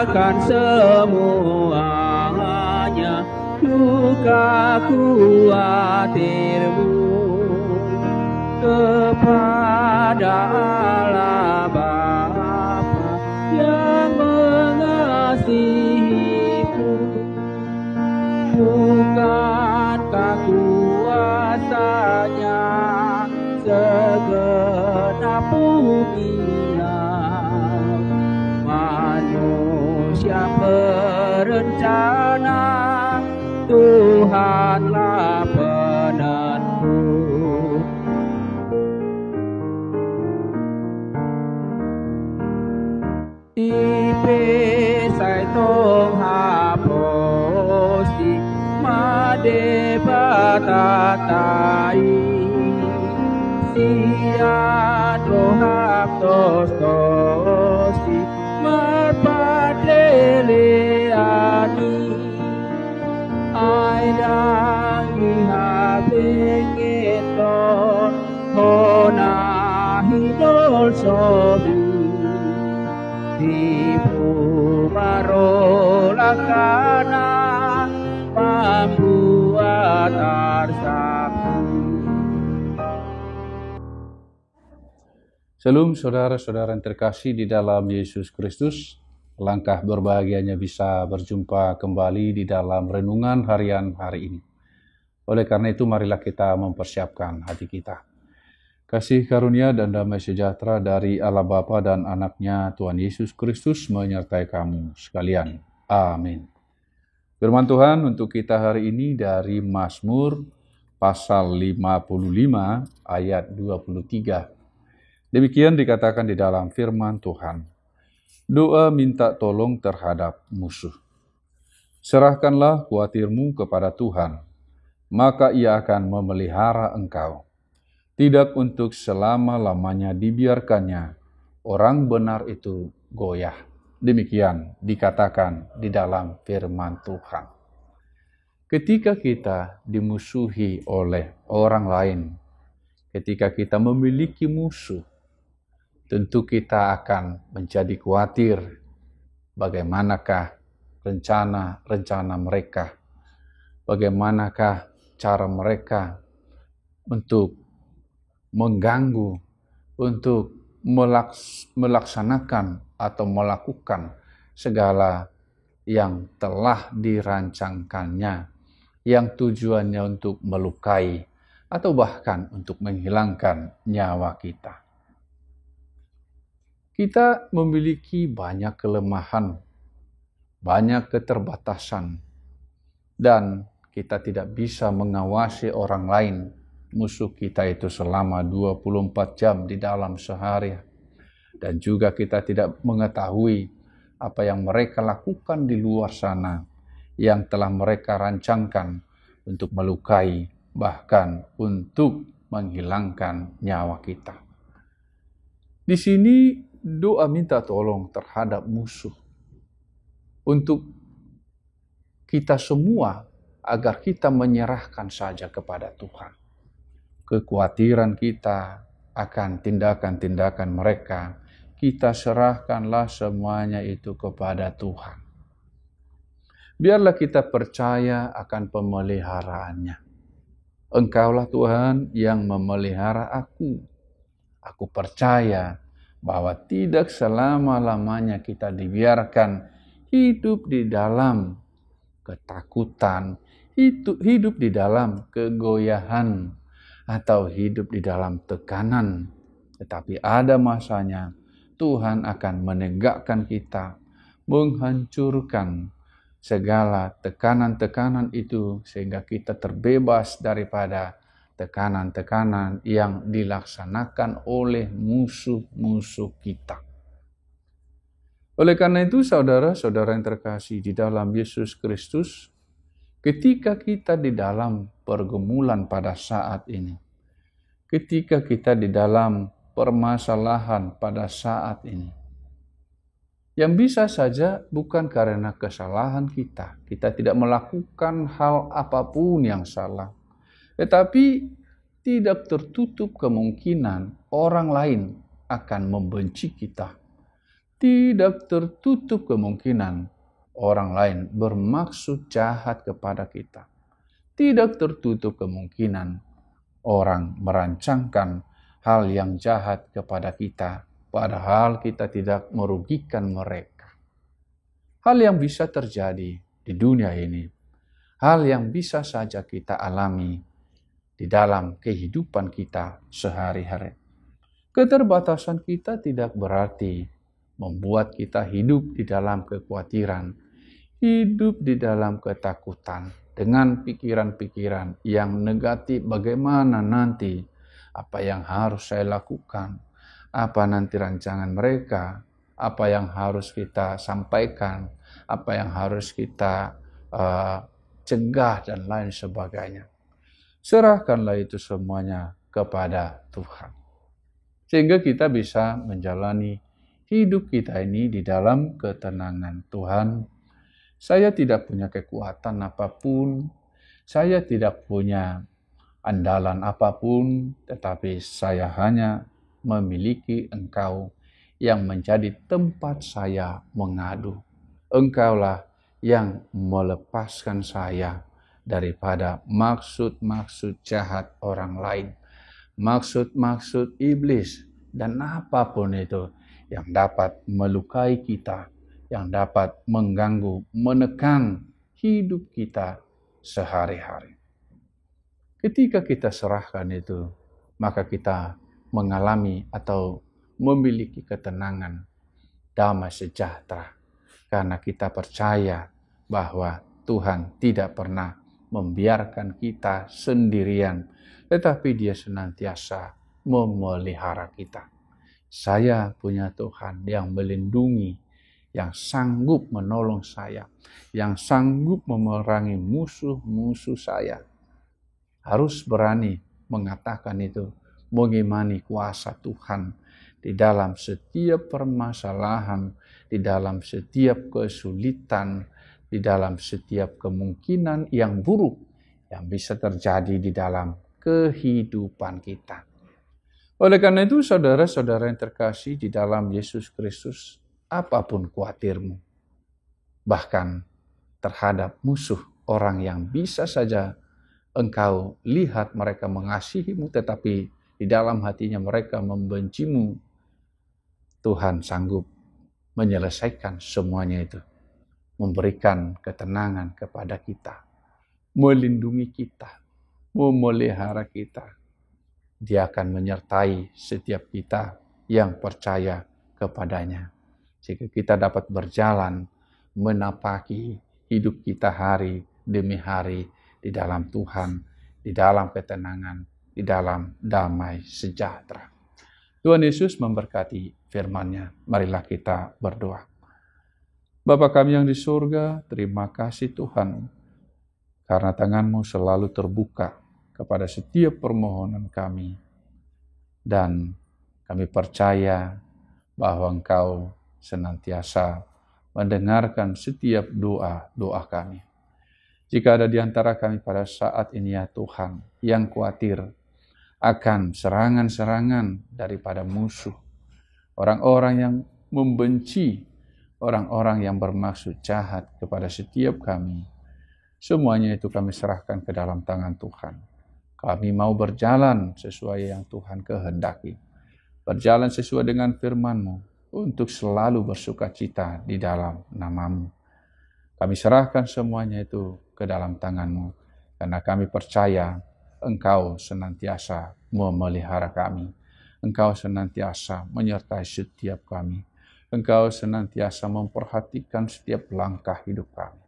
akan semuanya, duka khawatirmu kepada Allah Bapa yang mengasihimu. Bukankah kuasanya segenap dunia, manusia berencana, Tuhanlah penentu. Ipe sai tong haposi made batatai sian rohap tostosi merpadeleani aidang ihabengeton hona hidol sobi Ibu marolakana membuat arsaku. Shalom saudara-saudara yang terkasih di dalam Yesus Kristus. Langkah berbahagianya bisa berjumpa kembali di dalam renungan harian hari ini. Oleh karena itu marilah kita mempersiapkan hati kita. Kasih karunia dan damai sejahtera dari Allah Bapa dan Anaknya Tuhan Yesus Kristus menyertai kamu sekalian. Amin. Firman Tuhan untuk kita hari ini dari Mazmur pasal 55 ayat 23. Demikian dikatakan di dalam firman Tuhan. Doa minta tolong terhadap musuh. Serahkanlah khawatirmu kepada Tuhan, maka Ia akan memelihara engkau. Tidak untuk selama-lamanya dibiarkannya orang benar itu goyah. Demikian dikatakan di dalam firman Tuhan. Ketika kita dimusuhi oleh orang lain, ketika kita memiliki musuh, tentu kita akan menjadi khawatir bagaimanakah rencana-rencana mereka, bagaimanakah cara mereka untuk mengganggu, untuk melaksanakan atau melakukan segala yang telah dirancangkannya, yang tujuannya untuk melukai atau bahkan untuk menghilangkan nyawa kita. Kita memiliki banyak kelemahan, banyak keterbatasan, dan kita tidak bisa mengawasi orang lain, musuh kita itu selama 24 jam di dalam sehari. Dan juga kita tidak mengetahui apa yang mereka lakukan di luar sana, yang telah mereka rancangkan untuk melukai, bahkan untuk menghilangkan nyawa kita. Di sini doa minta tolong terhadap musuh untuk kita semua agar kita menyerahkan saja kepada Tuhan. Kekhawatiran kita akan tindakan-tindakan mereka, kita serahkanlah semuanya itu kepada Tuhan. Biarlah kita percaya akan pemeliharaannya. Engkaulah Tuhan yang memelihara aku. Aku percaya bahwa tidak selama-lamanya kita dibiarkan hidup di dalam ketakutan, hidup di dalam kegoyahan, atau hidup di dalam tekanan. Tetapi ada masanya Tuhan akan menegakkan kita, menghancurkan segala tekanan-tekanan itu sehingga kita terbebas daripada tekanan-tekanan yang dilaksanakan oleh musuh-musuh kita. Oleh karena itu saudara-saudara yang terkasih di dalam Yesus Kristus, ketika kita di dalam pergumulan pada saat ini, ketika kita di dalam permasalahan pada saat ini, yang bisa saja bukan karena kesalahan kita tidak melakukan hal apapun yang salah, tetapi tidak tertutup kemungkinan orang lain akan membenci kita, Tidak tertutup kemungkinan orang lain bermaksud jahat kepada kita. Tidak tertutup kemungkinan orang merancangkan hal yang jahat kepada kita, padahal kita tidak merugikan mereka. Hal yang bisa terjadi di dunia ini, hal yang bisa saja kita alami di dalam kehidupan kita sehari-hari. Keterbatasan kita tidak berarti membuat kita hidup di dalam kekhawatiran, hidup di dalam ketakutan, dengan pikiran-pikiran yang negatif. Bagaimana nanti, apa yang harus saya lakukan, apa nanti rancangan mereka, apa yang harus kita sampaikan, apa yang harus kita cegah, dan lain sebagainya. Serahkanlah itu semuanya kepada Tuhan, sehingga kita bisa menjalani hidup kita ini di dalam ketenangan. Tuhan, saya tidak punya kekuatan apapun, saya tidak punya andalan apapun, tetapi saya hanya memiliki Engkau yang menjadi tempat saya mengadu. Engkaulah yang melepaskan saya daripada maksud-maksud jahat orang lain, maksud-maksud iblis, dan apapun itu yang dapat melukai kita, yang dapat mengganggu, menekan hidup kita sehari-hari. Ketika kita serahkan itu, maka kita mengalami atau memiliki ketenangan, damai sejahtera, karena kita percaya bahwa Tuhan tidak pernah membiarkan kita sendirian, tetapi Dia senantiasa memelihara kita. Saya punya Tuhan yang melindungi, yang sanggup menolong saya, yang sanggup memerangi musuh-musuh saya. Harus berani mengatakan itu, mengimani kuasa Tuhan di dalam setiap permasalahan, di dalam setiap kesulitan, di dalam setiap kemungkinan yang buruk yang bisa terjadi di dalam kehidupan kita. Oleh karena itu, saudara-saudara yang terkasih di dalam Yesus Kristus, apapun khawatirmu, bahkan terhadap musuh, orang yang bisa saja engkau lihat mereka mengasihimu, tetapi di dalam hatinya mereka membencimu, Tuhan sanggup menyelesaikan semuanya itu, memberikan ketenangan kepada kita, melindungi kita, memelihara kita. Dia akan menyertai setiap kita yang percaya kepadanya, sehingga kita dapat berjalan menapaki hidup kita hari demi hari di dalam Tuhan, di dalam ketenangan, di dalam damai sejahtera. Tuhan Yesus memberkati firman-Nya. Marilah kita berdoa. Bapa kami yang di surga, terima kasih Tuhan, karena tangan-Mu selalu terbuka kepada setiap permohonan kami. Dan kami percaya bahwa Engkau senantiasa mendengarkan setiap doa-doa kami. Jika ada di antara kami pada saat ini ya Tuhan, yang khawatir akan serangan-serangan daripada musuh, orang-orang yang membenci, orang-orang yang bermaksud jahat kepada setiap kami, semuanya itu kami serahkan ke dalam tangan Tuhan. Kami mau berjalan sesuai yang Tuhan kehendaki, berjalan sesuai dengan firman-Mu, untuk selalu bersukacita di dalam nama-Mu. Kami serahkan semuanya itu ke dalam tangan-Mu, karena kami percaya Engkau senantiasa memelihara kami, Engkau senantiasa menyertai setiap kami, Engkau senantiasa memperhatikan setiap langkah hidup kami.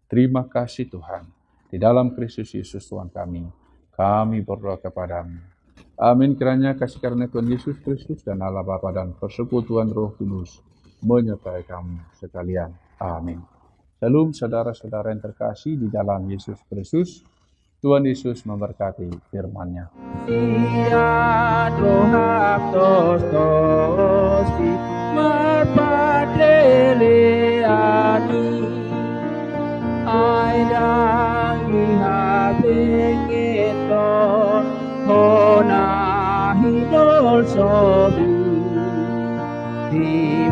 Terima kasih Tuhan, di dalam Kristus Yesus Tuhan kami berdoa kepadamu. Amin. Kiranya kasih karunia Tuhan Yesus Kristus dan Allah Bapa dan persekutuan Roh Kudus menyertai kamu sekalian. Amin. Shalom saudara-saudara yang terkasih di dalam Yesus Kristus. Tuhan Yesus memberkati firman-Nya. Sobi di